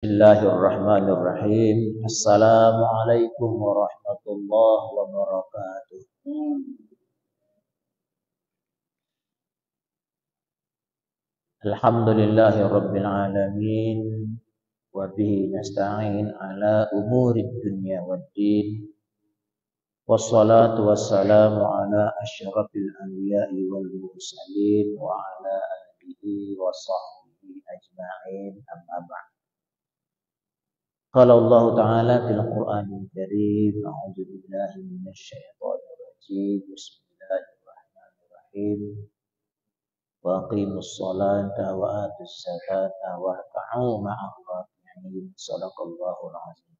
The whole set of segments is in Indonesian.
Bismillahirrahmanirrahim. Assalamualaikum warahmatullahi wabarakatuh. Alhamdulillahi rabbil alamin. Wa bihi nasta'in ala umurid dunya waddin. Wassalatu wassalamu ala asyrafil anbiya'i wal mursalin wa ala alihi wa sahbihi ajma'in, amma ba'd. Qala Allah Ta'ala fil Qur'anil Karim, a'udzu billahi minasyaitonir rajim. Bismillahirrahmanirrahim. Wa aqimus sholata wa atuz zakata warka'u ma'ar raki'in. Shadaqallahul azim.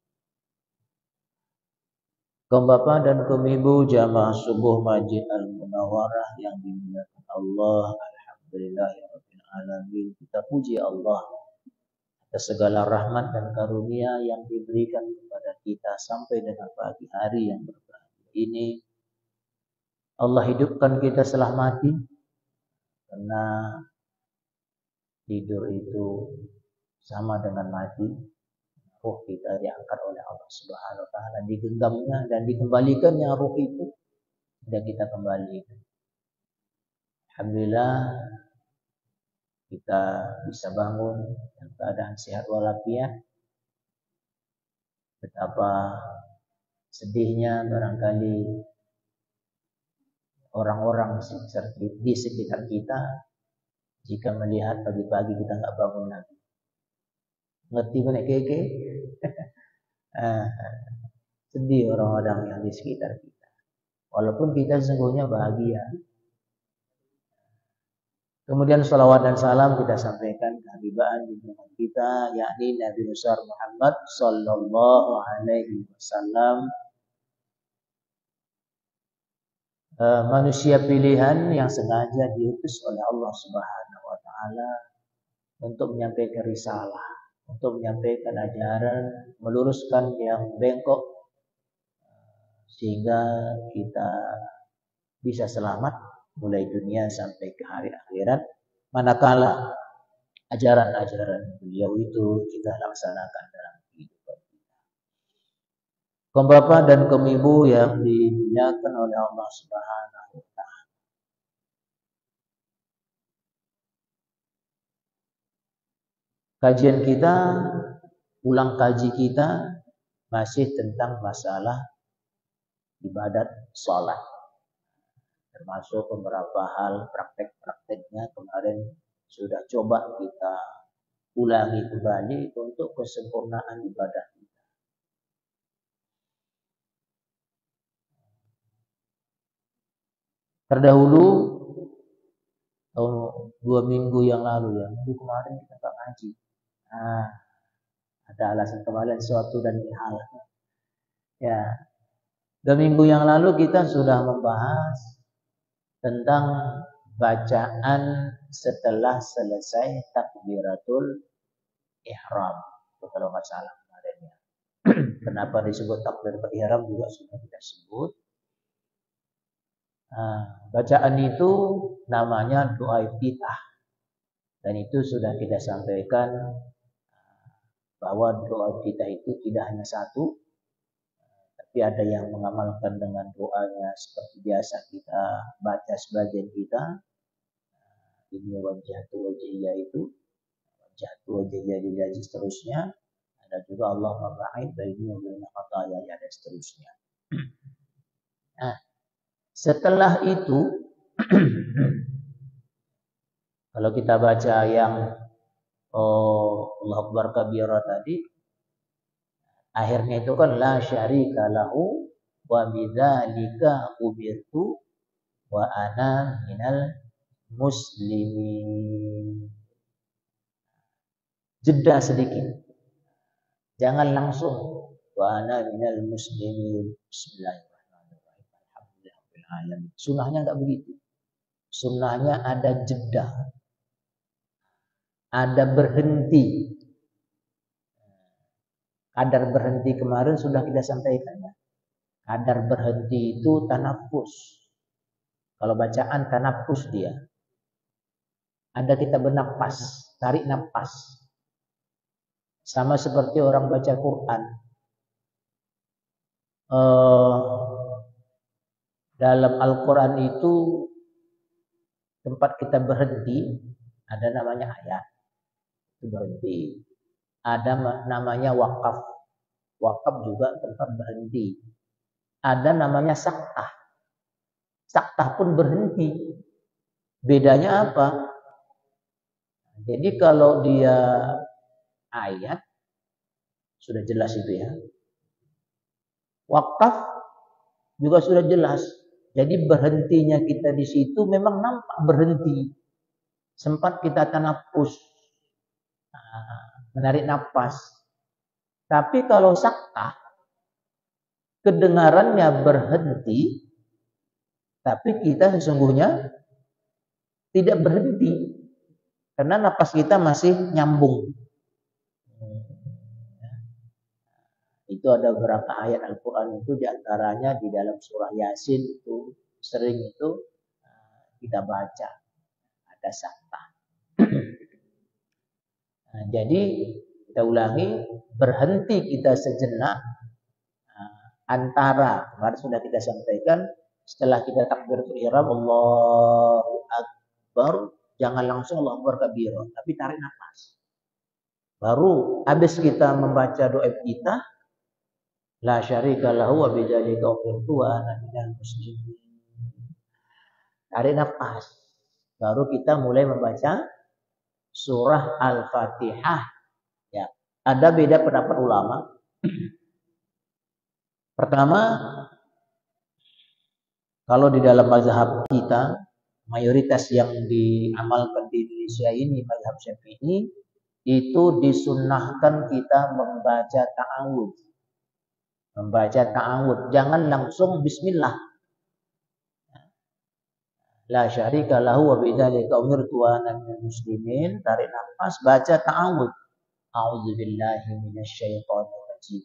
Kaum bapak dan kaum ibu jamaah subuh Masjid Al-Munawwarah yang dimuliakan Allah, alhamdulillahirabbil alamin. Kita puji Allah atas segala rahmat dan karunia yang diberikan kepada kita sampai dengan pagi hari yang berbahagia ini. Allah hidupkan kita setelah mati, karena tidur itu sama dengan mati. Ruh kita diangkat oleh Allah Subhanahu wa taala, digenggamnya dan dikembalikannya ruh itu dan kita kembali. Alhamdulillah kita bisa bangun dalam keadaan sehat walafiat. Betapa sedihnya barangkali orang-orang di sekitar kita jika melihat pagi-pagi kita nggak bangun lagi. Ngerti benek keke? Sedih orang-orang yang di sekitar kita. Walaupun kita sesungguhnya bahagia. Kemudian salawat dan salam kita sampaikan kehadiran junjungan kita, yakni Nabi besar Muhammad sallallahu alaihi wasallam, manusia pilihan yang sengaja diutus oleh Allah Subhanahu wa taala untuk menyampaikan risalah, untuk menyampaikan ajaran, meluruskan yang bengkok sehingga kita bisa selamat mulai dunia sampai ke hari akhirat, manakala ajaran-ajaran beliau itu kita laksanakan dalam kehidupan kita. Kaum bapak dan kaum ibu yang dimuliakan oleh Allah Subhanahu wa taala. Kajian kita, ulang kaji kita masih tentang masalah ibadat salat. Termasuk beberapa hal praktek-prakteknya kemarin sudah coba kita ulangi kembali untuk kesempurnaan ibadah kita. Terdahulu 2 minggu yang lalu, minggu kemarin kita tak ngaji. Ada alasan kemarin suatu dan hal. Ya, 2 minggu yang lalu kita sudah membahas tentang bacaan setelah selesai takbiratul ihram. Kalau nggak salah kemarin ya. Kenapa disebut takbiratul ihram juga sudah kita sebut. Bacaan itu namanya doa iftitah. Dan itu sudah kita sampaikan bahwa doa iftitah itu tidak hanya satu, tapi ada yang mengamalkan dengan doanya seperti biasa kita baca sebagian kita. Ini wajhatu wajhiyah itu, wajhatu wajhiyah lillahi seterusnya. Ada juga Allah mab'id baini wa baina khataya, ada seterusnya. Nah, setelah itu kalau kita baca yang Allah Akbar kabira tadi, akhirnya itu kan la syarika lahu wa bidzalika umirtu wa ana minal muslimin. Jeda sedikit. Jangan langsung wa ana minal muslimin. Bismillahirrahmanirrahim. Alhamdulillahirabbil alamin. Sunnahnya enggak begitu. Sunnahnya ada jeda. Ada berhenti. Kadar berhenti kemarin sudah kita sampaikan ya. Kadar berhenti itu tanafus. Kalau bacaan tanafus dia. Ada kita bernapas, tarik napas. Sama seperti orang baca Quran. Dalam Al-Quran itu tempat kita berhenti, ada namanya ayat, itu berhenti. Ada namanya wakaf. Wakaf juga tempat berhenti. Ada namanya saktah. Saktah pun berhenti. Bedanya apa? Jadi kalau dia ayat, sudah jelas itu ya. Wakaf juga sudah jelas. Jadi berhentinya kita di situ memang nampak berhenti. Sempat kita tanafus, menarik nafas. Tapi kalau saktah, kedengarannya berhenti, tapi kita sesungguhnya tidak berhenti. Karena nafas kita masih nyambung. Itu ada beberapa ayat Al-Quran itu diantaranya di dalam surah Yasin itu sering itu kita baca. Ada saktah. Nah, jadi kita ulangi, berhenti kita sejenak antara, kemarin sudah kita sampaikan, setelah kita takbiratul ihram Allahu Akbar, jangan langsung Allahu Akbar kabira, tapi tarik nafas. Baru habis kita membaca doa kita, la syarika lahu wa bidzalika umirtu wa ana minal muslimin. Tarik nafas. Baru kita mulai membaca surah Al-Fatihah. Ya, ada beda pendapat ulama. Pertama, kalau di dalam mazhab kita, mayoritas yang diamalkan di Indonesia ini, mazhab Syafi'i, itu disunnahkan kita membaca ta'awudz. Membaca ta'awudz, jangan langsung bismillah. La syarika lahu wa bidzalika umirtu wa ana minal muslimin. Tarik nafas, baca ta'awudz. A'udzubillahi minasyaitonir rajim.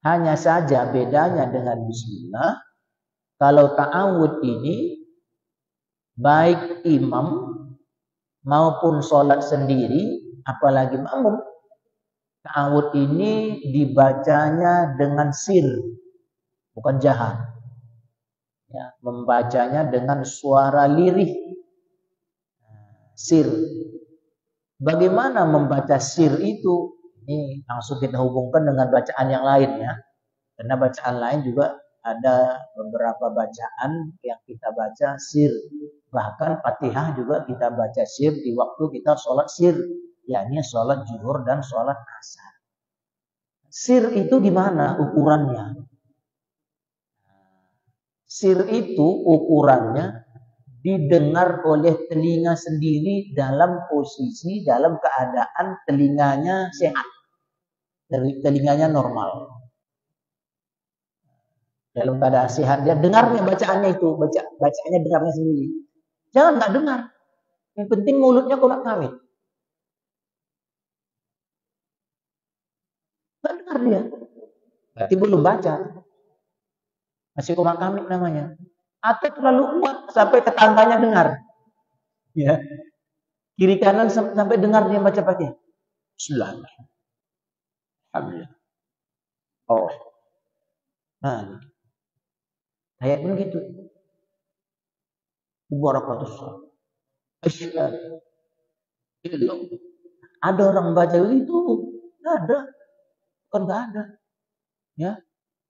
Hanya saja bedanya dengan bismillah, kalau ta'awudz ini baik imam maupun sholat sendiri, apalagi makmum, ta'awudz ini dibacanya dengan sir, bukan jahar. Ya, membacanya dengan suara lirih, sir. Bagaimana membaca sir itu? Ini langsung kita hubungkan dengan bacaan yang lain ya. Karena bacaan lain juga ada beberapa bacaan yang kita baca sir. Bahkan Fatihah juga kita baca sir di waktu kita sholat sir, yakni sholat zuhur dan sholat asar. Sir itu gimana ukurannya? Sir itu ukurannya didengar oleh telinga sendiri dalam posisi, dalam keadaan telinganya sehat. Telinganya normal. Dalam keadaan sehat, dia dengarnya bacaannya itu, bacaannya dengarnya sendiri. Jangan nggak dengar. Yang penting mulutnya komat kamit. Nggak dengar dia. Berarti belum baca. Masih komat kamit namanya. Atau terlalu kuat sampai tetangganya dengar. Ya. Kiri kanan sampai dengar dia baca pakai. Bismillahirrahmanirrahim. Alhamdulillah. Oh. Nah. Kayak begitu. Wabarakatuh. Ada orang baca itu? Nggak ada. Bukan nggak ada. Ya.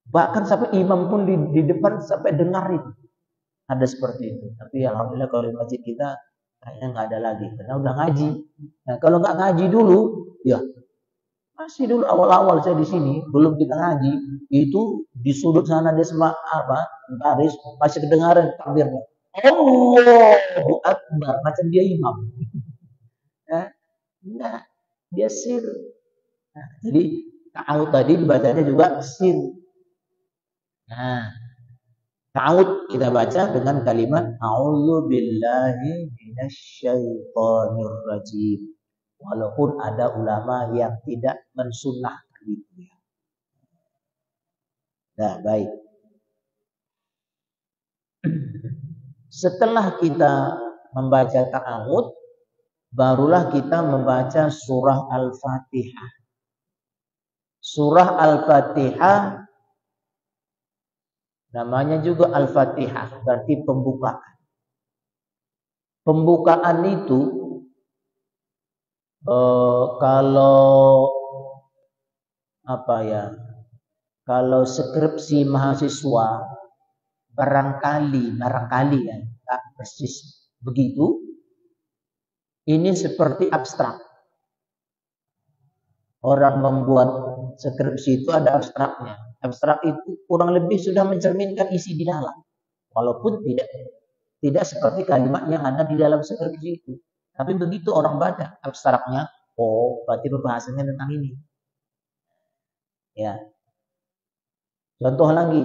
Bahkan sampai imam pun di depan sampai dengar itu. Ada seperti itu. Tapi alhamdulillah kalau di masjid kita kayaknya nggak ada lagi. Karena udah ngaji. Nah kalau nggak ngaji dulu, ya masih dulu awal-awal saya di sini belum kita ngaji, itu di sudut sana dia baris masih kedengaran takbirnya. Allahu Akbar, macam dia imam. Ya, enggak, dia sir. Nah, jadi ta'awudz tadi dibacanya juga sir. Nah, ta'awudz kita baca dengan kalimat a'udzu billahi minasyaitonir rajim. Walaupun ada ulama yang tidak mensunnahkan itu ya. Nah, baik. Setelah kita membaca ta'awudz, barulah kita membaca surah Al-Fatihah. Surah Al-Fatihah namanya juga Al-Fatihah, berarti pembukaan. Pembukaan itu kalau kalau skripsi mahasiswa barangkali ya, tak persis begitu. Ini seperti abstrak. Orang membuat skripsi itu ada abstraknya. Abstrak itu kurang lebih sudah mencerminkan isi di dalam. Walaupun tidak seperti kalimat yang ada di dalam skripsi itu. Tapi begitu orang baca abstraknya, oh berarti pembahasannya tentang ini. Ya. Contoh lagi,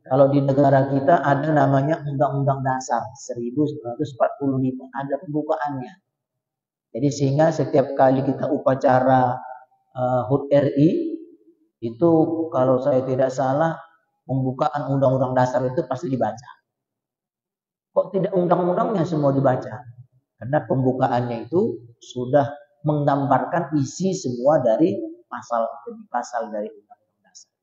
kalau di negara kita ada namanya Undang-Undang Dasar 1945, ada pembukaannya. Jadi sehingga setiap kali kita upacara HUT RI, itu kalau saya tidak salah, pembukaan Undang-Undang Dasar itu pasti dibaca. Kok tidak undang-undangnya semua dibaca? Karena pembukaannya itu sudah menggambarkan isi semua dari pasal dari Undang-Undang Dasar.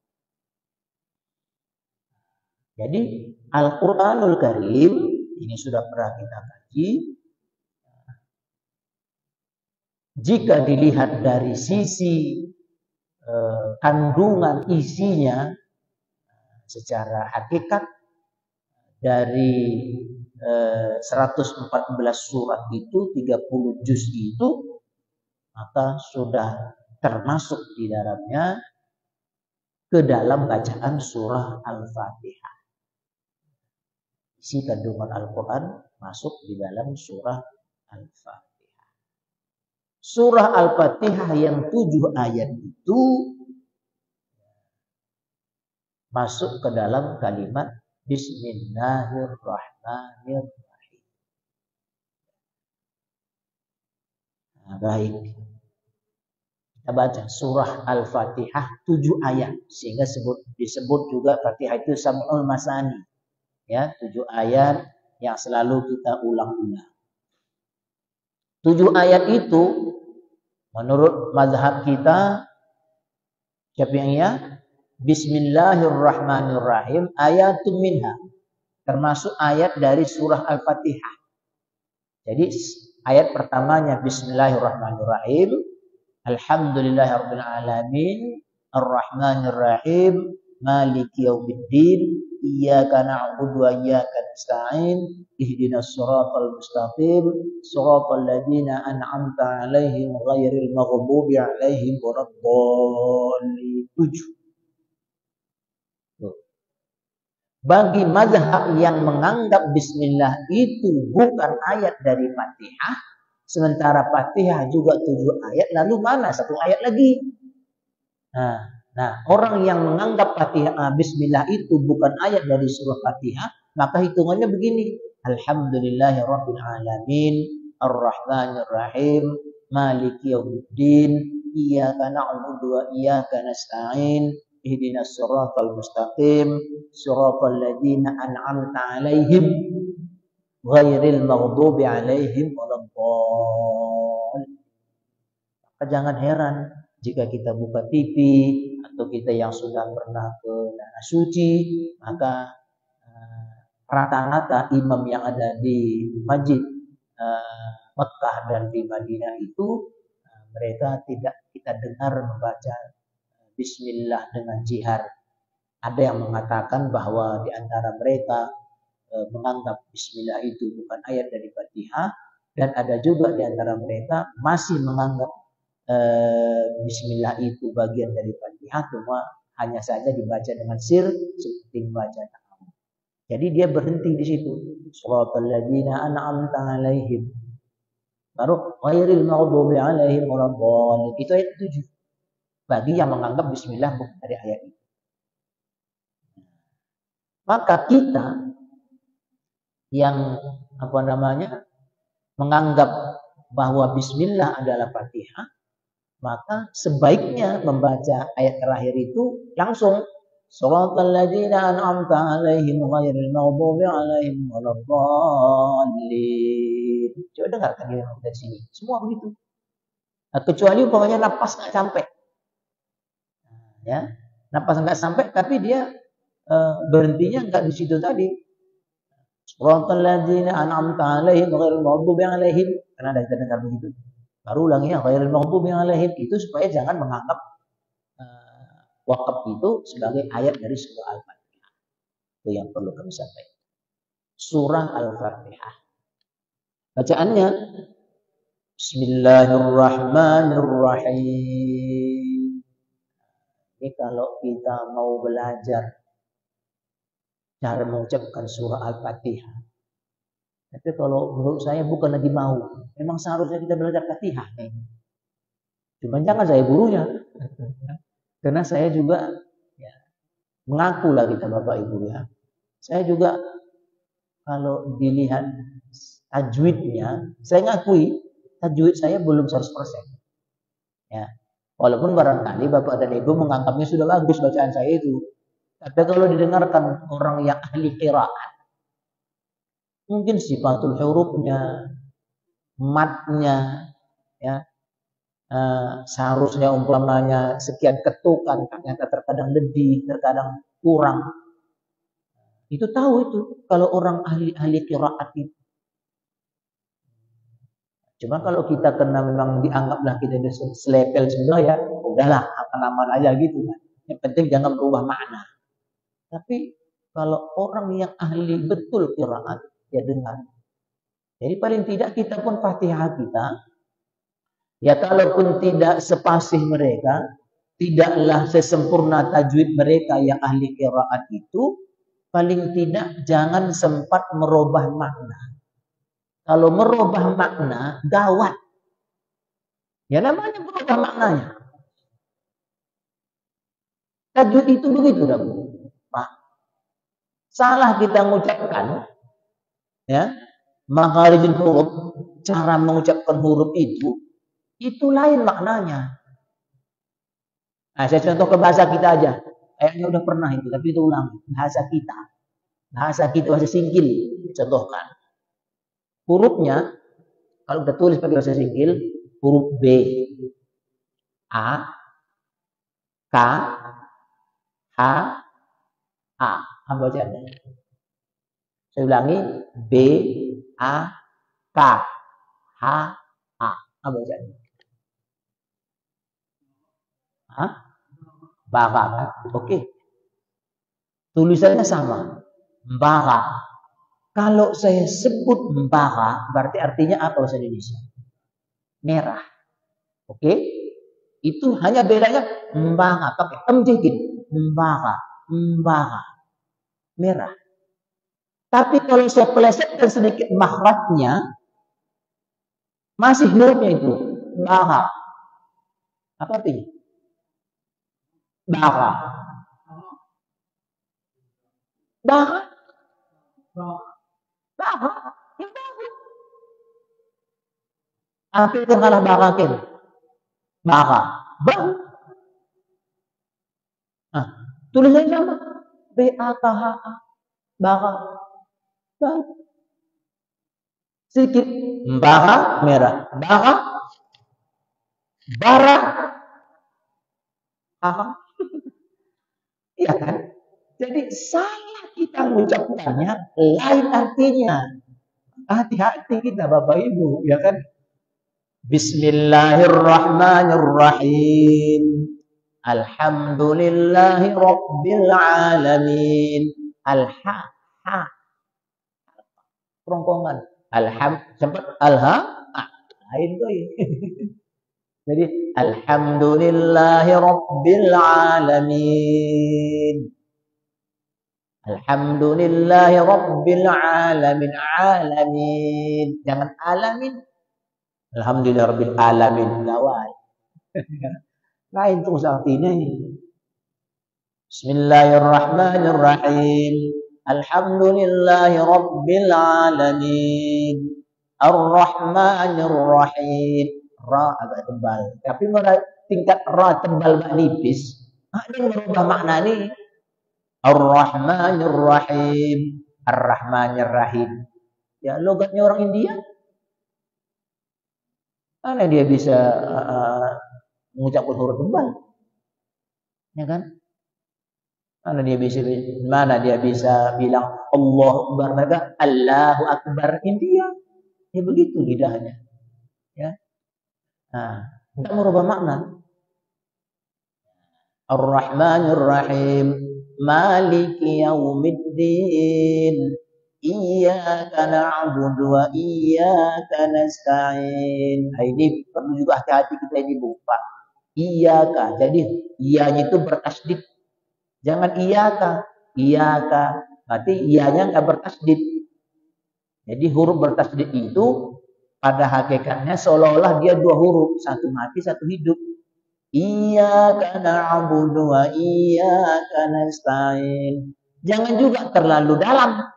Jadi Al-Quranul Karim ini sudah pernah kita kaji. Jika dilihat dari sisi kandungan isinya secara hakikat, dari 114 surat itu 30 juz itu, maka sudah termasuk di dalamnya ke dalam bacaan surah Al-Fatihah. Isi kandungan Al-Quran masuk di dalam surah Al-Fatihah. Surah Al-Fatihah yang 7 ayat itu masuk ke dalam kalimat Bismillahirrahmanirrahim. Nah, baik. Kita baca surah Al-Fatihah 7 ayat, sehingga disebut juga Fatihah itu Sab'ul Masani. Ya, 7 ayat yang selalu kita ulang-ulang. 7 ayat itu menurut mazhab kita Syafi'iyah, Bismillahirrahmanirrahim ayatun minha, termasuk ayat dari surah Al-Fatihah. Jadi ayat pertamanya Bismillahirrahmanirrahim, Alhamdulillahirabbil alamin, Arrahmanirrahim, Maliki yaumiddin, Iyyaka na'budu wa iyyaka nasta'in, Ihdinas siratal mustaqim, siratal ladzina an'amta 'alaihim ghairil maghdubi 'alaihim waladdallin. 7. Bagi mazhab yang menganggap bismillah itu bukan ayat dari Fatihah, sementara Fatihah juga 7 ayat, lalu mana 1 ayat lagi? Nah, orang yang menganggap Fatihah bismillah itu bukan ayat dari surah Fatihah, maka hitungannya begini: Alhamdulillahirabbil alamin, Arrahmanirrahim, Maliki yaumiddin, Iyyaka na'budu wa iyyaka nasta'in, Ihdinas siratal mustaqim, siratal ladzina an'amta 'alaihim ghairil maghdubi 'alaihim waladdallin. Maka jangan heran jika kita buka TV atau kita yang sudah pernah ke tanah suci, maka rata-rata imam yang ada di masjid Mekah dan di Madinah itu mereka tidak kita dengar membaca Bismillah dengan jihar. Ada yang mengatakan bahwa di antara mereka menganggap Bismillah itu bukan ayat dari Fatihah, dan ada juga di antara mereka masih menganggap Bismillah itu bagian dari Fatihah, cuma hanya saja dibaca dengan sir seperti membaca ta'awudz. Jadi dia berhenti di situ. Shiratal ladzina an'amta 'alaihim, baru ghairil maghdubi 'alaihim waladdallin. Itu ayat 7. Bagi yang menganggap bismillah bukan dari ayat itu. Maka kita yang menganggap bahwa bismillah adalah Fatihah, maka sebaiknya membaca ayat terakhir itu langsung Shiratal ladzina an'amta 'alaihim ghairil maghdubi 'alaihim waladdallin. gitu. Coba dengarkan dari sini. Semua begitu. Nah, kecuali umpamanya napas nggak sampai. Ya, napas nggak sampai, tapi dia berhentinya nggak di situ tadi. Shiratal ladzina an'amta 'alaihim ghairil maghdubi 'alaihim. Karena ada kita dengar begitu. Baru ulangi ya, ghairil maghdubi 'alaihim, itu supaya jangan menganggap wakaf itu sebagai ayat dari surah Al-Fatihah. Itu yang perlu kami sampaikan. Surah Al-Fatihah. Bacaannya Bismillahirrahmanirrahim. Ini kalau kita mau belajar cara mengucapkan surah Al-Fatihah. Tapi kalau menurut saya bukan lagi mau. Memang seharusnya kita belajar Fatihah. Cuma jangan saya gurunya. Karena saya juga ya, mengaku lah kita Bapak Ibu ya. Saya juga kalau dilihat tajwidnya, saya ngakui tajwid saya belum 100%. Ya. Walaupun barangkali Bapak dan Ibu menganggapnya sudah bagus bacaan saya itu. Tapi kalau didengarkan orang yang ahli qiraat, mungkin sifatul hurufnya, matnya, ya, seharusnya umpamanya sekian ketukan, ternyata terkadang lebih, terkadang kurang. Itu tahu itu kalau orang ahli qiraat itu. Cuma kalau kita kena memang dianggaplah kita selepel semua ya, udahlah aman-aman aja gitu kan. Yang penting jangan berubah makna. Tapi kalau orang yang ahli betul qiraat, ya dengar. Jadi paling tidak kita pun Fatihah kita, ya kalaupun tidak sepasih mereka, tidaklah sesempurna tajwid mereka yang ahli qiraat itu, paling tidak jangan sempat merubah makna. Kalau merubah makna, gawat. Ya namanya berubah maknanya. Tajwid itu begitu, Pak. Salah kita mengucapkan, ya, makharijul huruf, cara mengucapkan huruf itu lain maknanya. Nah, saya contoh ke bahasa kita aja. Kayaknya udah pernah itu, tapi itu ulang. Bahasa kita, bahasa Singkil, contohkan. Hurufnya, kalau udah tulis pakai bahasa Singkil, huruf B, A, K, H, A. Apa bacanya? Saya ulangi, B, A, K, H, A. Apa bacanya? Hah? Bara. Oke. Tulisannya sama. Bara. Kalau saya sebut mbara, berarti artinya apa bahasa Indonesia? Merah. Oke? Itu hanya bedanya mbara, pakai dikit. Mbara. Merah. Tapi kalau saya pelesetkan sedikit makhrajnya, masih hurufnya itu. Mbara. Apa artinya? Bara. Yang bagus. Apa itu kalah barakin? Bahu. Nah, tulisannya sama. B-A-K-H-A. Bahu. Sedikit. Merah. Bara. Iya kan? Jadi salah kita mengucapkannya, lain artinya. Hati-hati kita Bapak Ibu, ya kan? Bismillahirrahmanirrahim. Alhamdulillahi Rabbil Alamin. Al-ha. Kerongkongan. Sempat al-ha. Lain tuh ya. Jadi Alhamdulillahi Rabbil Alamin. Alhamdulillahi Rabbil Alamin. Alamin. Jangan alamin. Alhamdulillah Rabbil Alamin. Lawal. Lain terus artinya ini. Bismillahirrahmanirrahim. Alhamdulillahi Rabbil Alamin. Ar-Rahmanirrahim. Ra agak tebal. Tapi tingkat ra tebal nipis. Ada yang merubah makna ini. Ar-Rahmanir-Rahim. Ar-Rahmanir-Rahim. Ya logatnya orang India. Mana dia bisa mengucapkan huruf tebal, ya kan? Mana dia bisa bilang Allahu Akbar, maka Allahu Akbar India. Ya begitu lidahnya. Ya. Nah, tidak merubah makna. Ar-Rahmanir Rahim, Maliki Yaumiddin, Iyyaka na'budu wa iyyaka nasta'in. Nah, ini perlu juga hati-hati kita ini lupa. Iyyaka. Jadi iyanya itu bertasydid. Jangan iyaka. Iyaka. Berarti iyanya enggak bertasydid. Jadi huruf bertasydid itu pada hakikatnya seolah-olah dia dua huruf, satu mati, satu hidup. Iyyaka na'budu wa iyyaka nasta'in. Jangan juga terlalu dalam.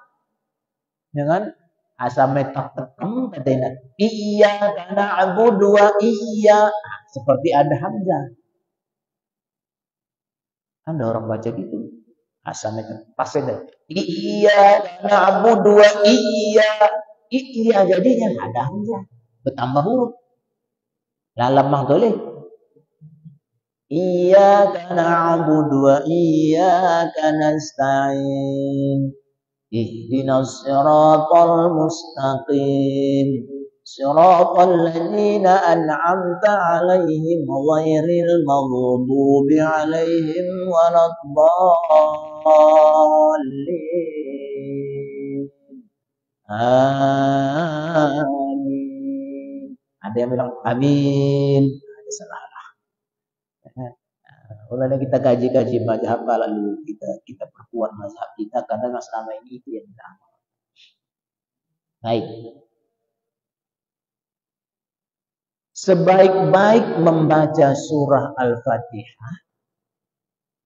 Jangan asal metak tekem katanya. Iyyaka na'budu wa iyyaka, seperti ada hamzah. Ada orang baca gitu. Asal metak pas saja. Iyyaka na'budu wa iyyaka. Iya jadinya ada hamzah, bertambah huruf. Lalam mang boleh. Iyyaka na'budu wa iyyaka nasta'in. Ihdinas siratal mustaqim. Siratal ladzina an'amta 'alaihim ghairil maghdubi 'alaihim waladdallin. Amin. Ada yang bilang amin. Ada salah. Mulanya kita kaji mazhab lalu kita perkuat mazhab kita karena selama ini itu yang kita amal. Baik. Sebaik-baik membaca surah Al-Fatihah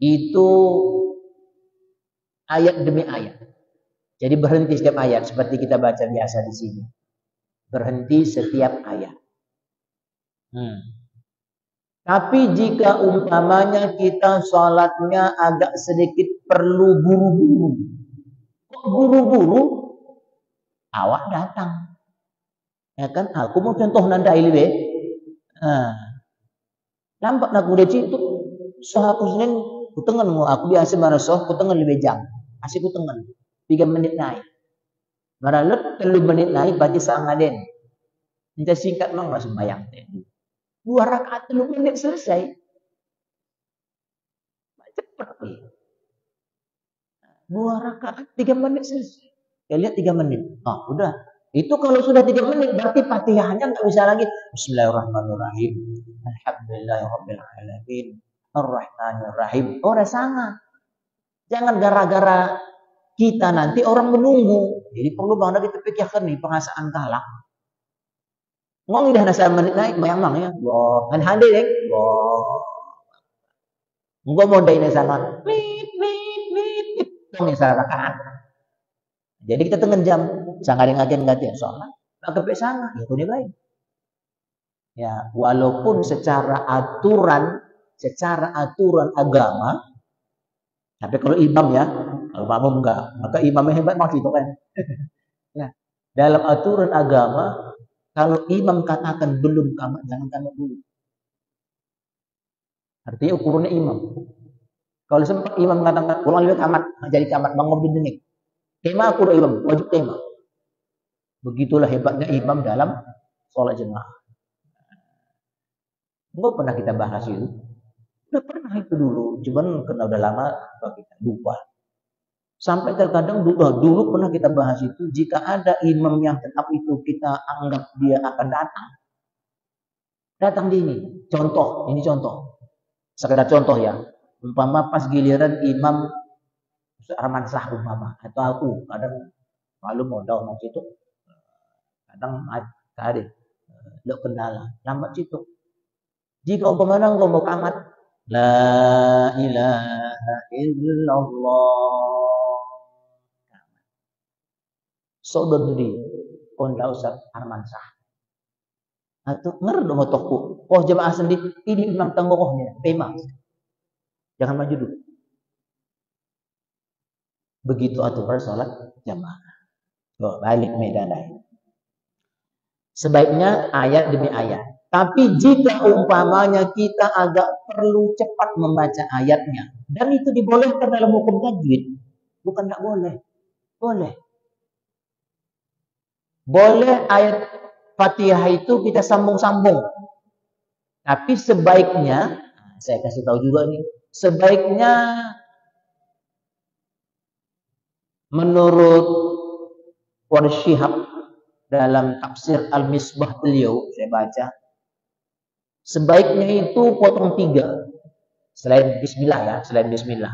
itu ayat demi ayat. Jadi berhenti setiap ayat seperti kita baca biasa di sini. Berhenti setiap ayat. Tapi jika umpamanya kita sholatnya agak sedikit perlu buru-buru. Kok buru-buru? Awak datang. Ya kan? Aku mau contoh nanda ilbe. Nampak nak udah itu. Soh aku senin kutengan aku biasa marah soh kutengan lebih jam. Asik kutengan. 3 menit naik. Maralut 3 menit naik baca sangaden. Minta singkat mang masuk bayang. 2 rakaat 3 menit selesai. Cepat. 2 rakaat 3 menit selesai. Ya lihat 3 menit. Oh, udah. Itu kalau sudah 3 menit berarti Fatihahnya enggak bisa lagi. Bismillahirrahmanirrahim. Alhamdulillahirabbil alamin. Ar-Rahmanir-Rahim. Oh, udah sangat. Jangan gara-gara kita nanti orang menunggu. Jadi perlu banget kita pikirkan nih pengasaan kalak. Ngomong dah nasa menit naik bayang-bayang ya. Wah, kan hadir ya. Wah. Enggak mau dain sana. Ini salah rakaat. Jadi kita tengah jam sangaring agen ganti sholat. Tak kepe sana, ya ini baik. Ya, walaupun secara aturan agama, tapi kalau imam ya, kalau makmum enggak, maka imamnya hebat masih itu kan. Ya, dalam aturan agama, kalau imam katakan belum kamat, jangan kamat dulu. Artinya ukurannya imam. Kalau sempat imam mengatakan ulang lebih kamat, jadi kamat bangun dinding. Tema aku udah imam, wajib tema. Begitulah hebatnya imam dalam sholat jemaah. Enggak pernah kita bahas itu. Udah pernah itu dulu, cuman karena udah lama kita lupa. Sampai terkadang dulu pernah kita bahas itu, jika ada imam yang tetap itu kita anggap dia akan datang. Datang di ini. Contoh, ini contoh. Sekedar contoh ya. Umpama pas giliran imam Arman Sah umpama atau aku kadang malu modal mau situ. Kadang ada lo kendala, lambat situ. Jika umpamanya engkau mau kamat, la ilaha illallah. Saudara di Pondok Ustaz Arman Sah. Atau ngerdo motoku. Oh jemaah sendiri ini imam tanggohnya, tema. Jangan maju dulu. Begitu aturan sholat jamaah. Oh, balik medan lain. Sebaiknya ayat demi ayat. Tapi jika umpamanya kita agak perlu cepat membaca ayatnya, dan itu dibolehkan dalam hukum tajwid, bukan nggak boleh, boleh. Boleh ayat Fatihah itu kita sambung-sambung. Tapi sebaiknya, saya kasih tahu juga nih, sebaiknya menurut Warshihab dalam tafsir Al-Misbah beliau, saya baca, sebaiknya itu potong 3. Selain bismillah ya, selain bismillah.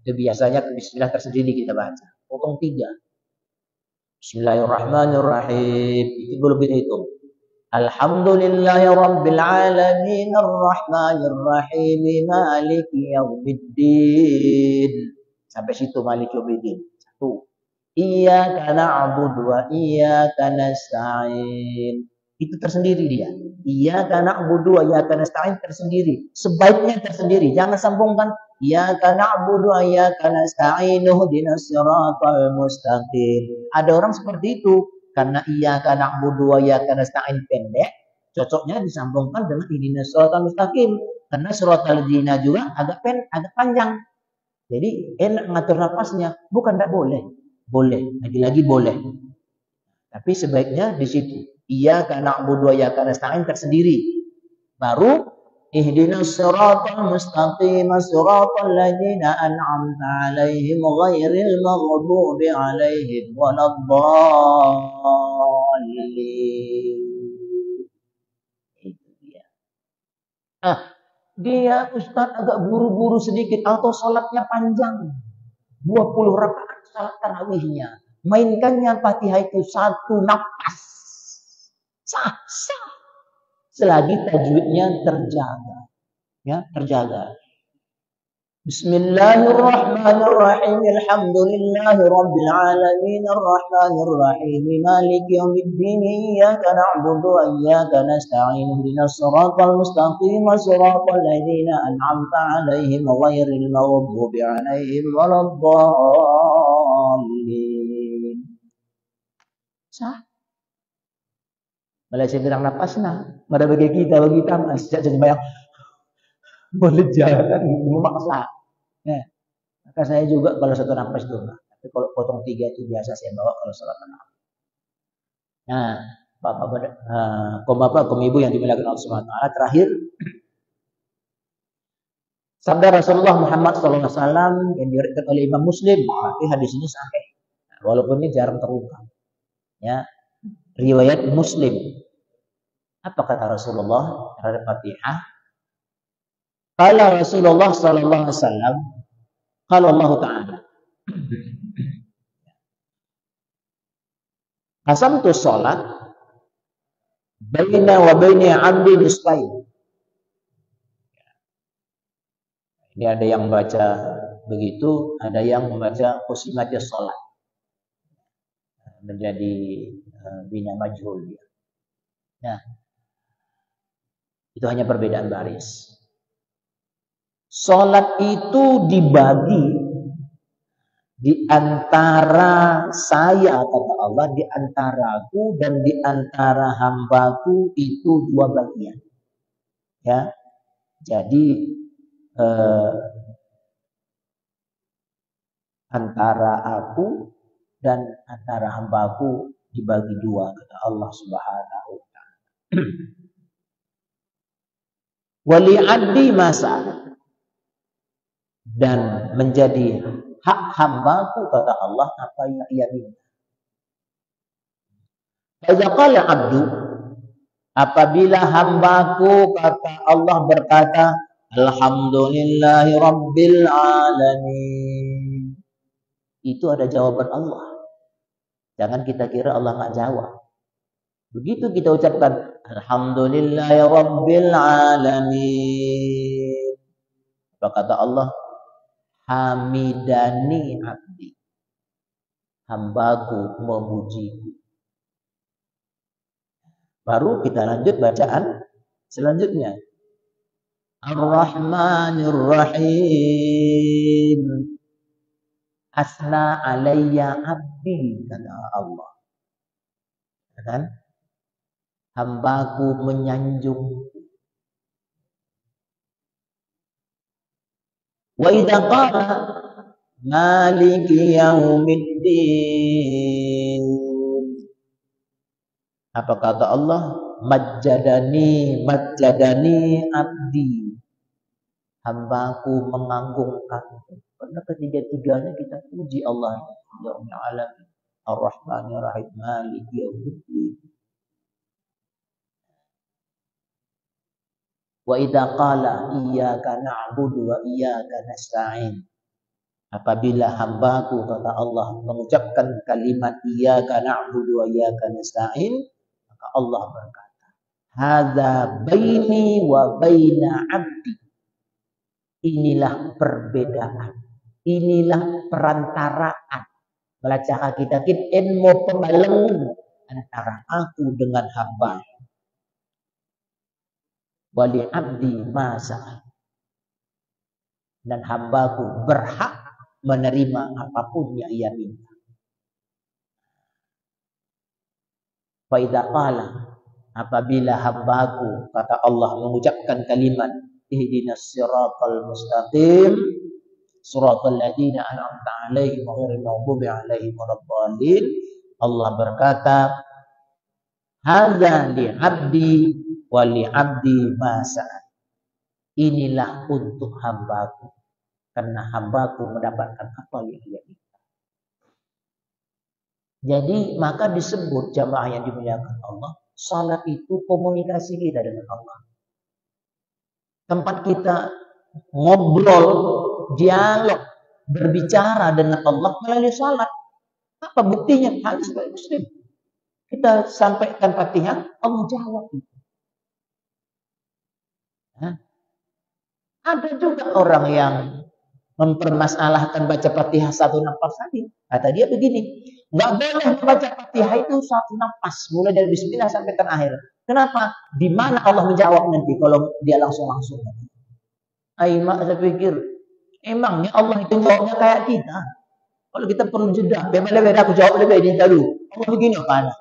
Itu biasanya bismillah tersendiri kita baca. Potong 3. Bismillahirrahmanirrahim. Itu dulu kita hitung. Alhamdulillahi rabbil alamin arrahmanirrahim maliki yaumiddin. Sampai situ maliki yaumiddin. 1. Iyyaka na'budu wa iyyaka nasta'in. Itu tersendiri dia. Iyyaka na'budu wa iyyaka nasta'in tersendiri. Sebaiknya tersendiri. Jangan sambungkan iyyaka na'budu wa iyyaka nasta'in ihdinas siratal mustaqim. Ada orang seperti itu. Karena iyyaka na'budu wa iyyaka nasta'in pendek, cocoknya disambungkan dengan ihdinas siratal mustaqim. Karena siratal ladzina juga agak panjang. Jadi enak ngatur napasnya. Bukan tidak boleh. Boleh. Lagi-lagi boleh. Tapi sebaiknya di situ. Iyyaka na'budu wa iyyaka nasta'in tersendiri. Baru ihdinas siratal mustaqim siratal ladzina an'amta 'alaihim ghairil maghdubi 'alaihim waladdallin. Itu dia. Dia Ustaz agak buru-buru sedikit atau salatnya panjang. 20 rakaat salat tarawihnya. Mainkannya Fatihah itu 1 napas. Sah. Selagi tajwidnya terjaga. Ya, terjaga. Bismillahirrahmanirrahim. Alhamdulillahi rabbil alamin arrahmanirrahim maliki yaumiddin iyyaka na'budu wa iyyaka nasta'in ihdinas siratal mustaqim siratal ladzina an'amta 'alaihim ghairil maghdubi 'alaihim waladdallin. Sah. Malah saya bilang napas pada bagi kita sejak jadi bayang boleh jalan memaksa. Ya. Maka saya juga kalau 1 napas itu, tapi kalau potong 3 itu biasa saya bawa kalau salat tarawih. Nah, bapak, ibu yang dimuliakan Allah Subhanahu wa taala, terakhir sabda Rasulullah Muhammad SAW yang diriwayatkan oleh Imam Muslim, tapi hadis ini sahih. Walaupun ini jarang terungkap. Ya, riwayat Muslim. Apa kata Rasulullah terhadap Fatihah? Qala Rasulullah sallallahu alaihi wasallam, qala Allah Ta'ala, qasamtu shalat baina wa baini 'abdi nisfain. Ini ada yang baca begitu, ada yang membaca qusimatis shalat. Menjadi bina majhul dia. Nah, itu hanya perbedaan baris. Salat itu dibagi di antara saya, kata Allah, di antaraku dan di antara hambaku itu 2 bagian. Ya. Jadi antara aku dan antara hambaku dibagi 2, kata Allah Subhanahu wa taala. Wali 'abdi masa, dan menjadi hak hambaku, kata Allah, apa yang ia minta. Idza qala 'abdu, apabila hambaku, kata Allah, berkata alhamdulillahi rabbil alamin, itu ada jawaban Allah. Jangan kita kira Allah nggak jawab. Begitu kita ucapkan alhamdulillahi rabbil alamin, apa kata Allah? Hamidani abdi, hambaku memujiku. Baru kita lanjut bacaan selanjutnya. Ar-Rahmanir Rahim, asna alayya abdi, kata Allah. Kan? hambaku menyanjung. Wa idza qala maliki yaumiddin. Apa kata Allah? Majjadani abdi. Hambaku mengagungkanku. Karena ketiga-tiganya kita puji Allah. Ya Allah, Ar-Rahmanir Rahim, Maliki yaumiddin. Wa idza qala iyyaka na'budu wa iyyaka nasta'in. Apabila hambaku, kata Allah, mengucapkan kalimat iyyaka na'budu wa iyyaka nasta'in, maka Allah berkata, hadza baini wa baina 'abdi. Inilah perbedaan, inilah perantaraan. Melacak kita ilmu pembaleng antara aku dengan hamba. Wali abdi masa, dan hambaku berhak menerima apapun yang ia minta. Fa idza qala, apabila hambaku, kata Allah, mengucapkan kalimat ihdinas siratal mustaqim siratal ladzina an'amta 'alaihim ghairil maghdubi 'alaihim waladdallin, Allah berkata, hadza li 'abdi wa li 'abdi ma sa'al. Inilah untuk hambaku, karena hambaku mendapatkan apa yang dia minta. Jadi maka disebut jamaah yang dimuliakan Allah, salat itu komunikasi kita dengan Allah. Tempat kita ngobrol, dialog, berbicara dengan Allah melalui salat. Apa buktinya? Hadis riwayat Muslim. Kita sampaikan Fatihah, Allah jawab itu. Ada juga orang yang mempermasalahkan baca Fatihah satu nafas tadi. Kata dia begini, nggak boleh membaca Fatihah itu satu nafas, mulai dari Bismillah sampai terakhir. Kenapa? Di mana Allah menjawab nanti kalau dia langsung? Mak, saya pikir emangnya Allah itu jawabnya kayak kita. Kalau kita perlu jeda, beda aku jawab lebih ini dulu. Allah begini apa?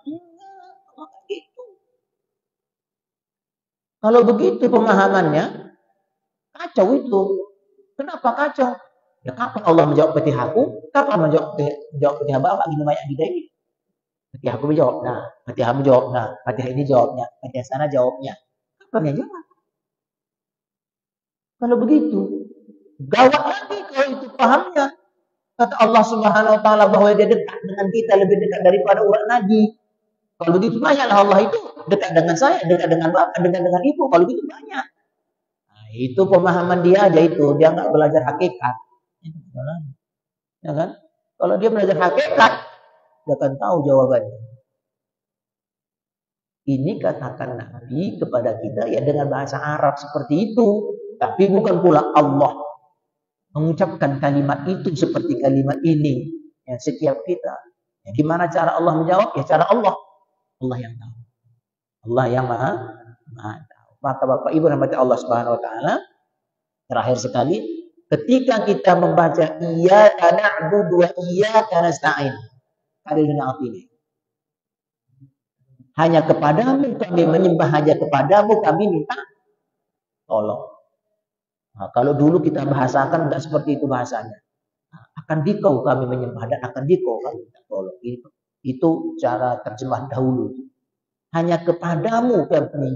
Kalau begitu pemahamannya, kacau itu. Kenapa kacau? Ya kapan Allah menjawab Fatihahku? Kapan menjawab Fatihah Bapak gini banyak kita ini? Fatihahku menjawab, nah, Fatihahmu jawab, nah, Fatihah ini jawabnya, Fatihah sana jawabnya. Kapan yang jawab? Kalau begitu, gawat lagi kalau itu pahamnya. Kata Allah Subhanahu wa taala bahwa dia dekat dengan kita lebih dekat daripada urat nadi. Kalau begitu banyaklah Allah itu dekat dengan saya, dekat dengan Bapak, dekat dengan Ibu. Kalau begitu banyak. Nah, itu pemahaman dia aja itu. Dia nggak belajar hakikat. Ya kan? Kalau dia belajar hakikat, dia akan tahu jawabannya. Ini katakan Nabi kepada kita ya dengan bahasa Arab seperti itu. Tapi bukan pula Allah mengucapkan kalimat itu seperti kalimat ini. Ya, setiap kita. Ya, gimana cara Allah menjawab? Ya cara Allah. Allah yang tahu. Allah yang maha tahu. Maka Bapak Ibu rahmati Allah Subhanahu wa taala, terakhir sekali, ketika kita membaca iyyaka na'budu wa iyyaka nasta'in, ada dengan artinya. Hanya kepadamu kami menyembah, hanya kepadamu kami minta tolong. Nah, kalau dulu kita bahasakan enggak seperti itu bahasanya. Nah, akan dikau kami menyembah dan akan dikau kami minta tolong. Itu cara terjemah dahulu. Hanya kepadamu kami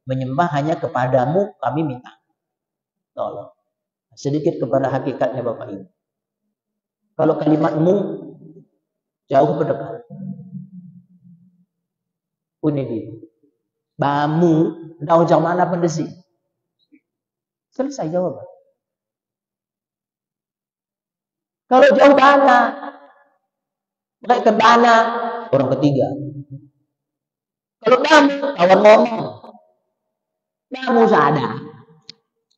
menyembah, hanya kepadamu kami minta tolong. Sedikit kepada hakikatnya Bapak Ibu. Kalau kalimatmu jauh berdekat. Ini dia. Bamu, daun jauh mana pendesi? Selesai jawaban. Kalau jauh mana? Baik ke mana? Orang ketiga. Kalau kamu, kawan ngomong. Kamu sadar.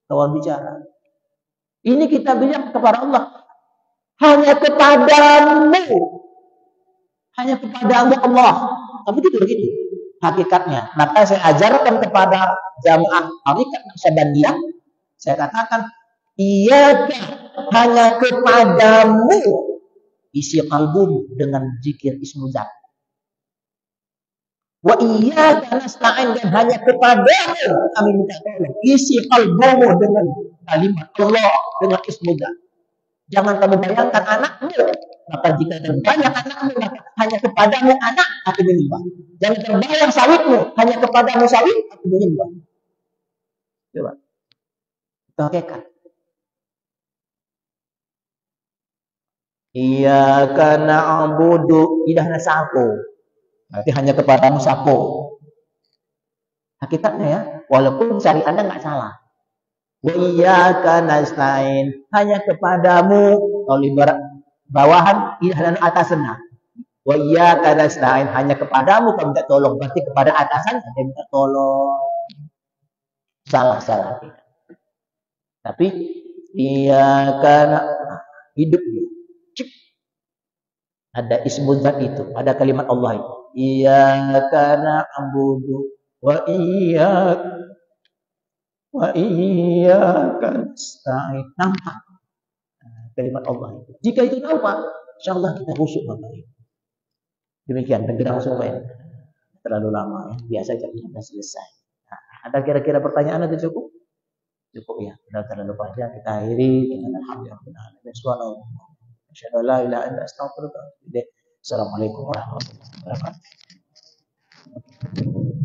Kawan bicara. Ini kita bilang kepada Allah. Hanya kepadamu. Hanya kepadamu Allah. Tapi itu begitu. Hakikatnya. Maka saya ajarkan kepada jamaah hakikat Naqsyabandiyah. Saya katakan, iyyaka, hanya kepadamu isi kalbumu dengan zikir ismu zat. Wa iyyaka nasta'in, dan hanya kepadamu kami minta tolong. Isi kalbumu dengan kalimat Allah, dengan ismullah. Jangan kamu bayangkan anakmu, maka jika terbayang anakmu, maka hanya kepadamu anak aku menyembah. Jangan terbayang sawitmu, hanya kepadamu sawit aku menyembah. Coba, itu hakikat. Iyyaka na'budu, idahna sapo. Berarti hanya kepadamu sapo. Hakikatnya ya, walaupun cari Anda nggak salah. Wa iyyaka nasta'in, hanya kepadamu, kalau ibarat bawahan dan atasnya. Wa iyyaka nasta'in, hanya kepadamu kami minta tolong, berarti kepada atasan kami minta tolong. Salah. Tapi iyyaka hidup ada ismul zat itu, ada kalimat Allah itu. Iyyaka na'budu wa iyyaka nasta'in. Nampak kalimat Allah itu. Jika itu nampak, insyaallah kita khusyuk Bapak Ibu. Demikian tegak supaya terlalu lama ya. Biasa jam 15 selesai. Nah, ada kira-kira pertanyaan atau cukup? Cukup ya. Sudah terlalu panjang, kita akhiri dengan alhamdulillah. Subhanallah. Asyhadu an la ilaha illa anta astaghfiruka wa atubu ilaik. Assalamualaikum warahmatullahi wabarakatuh.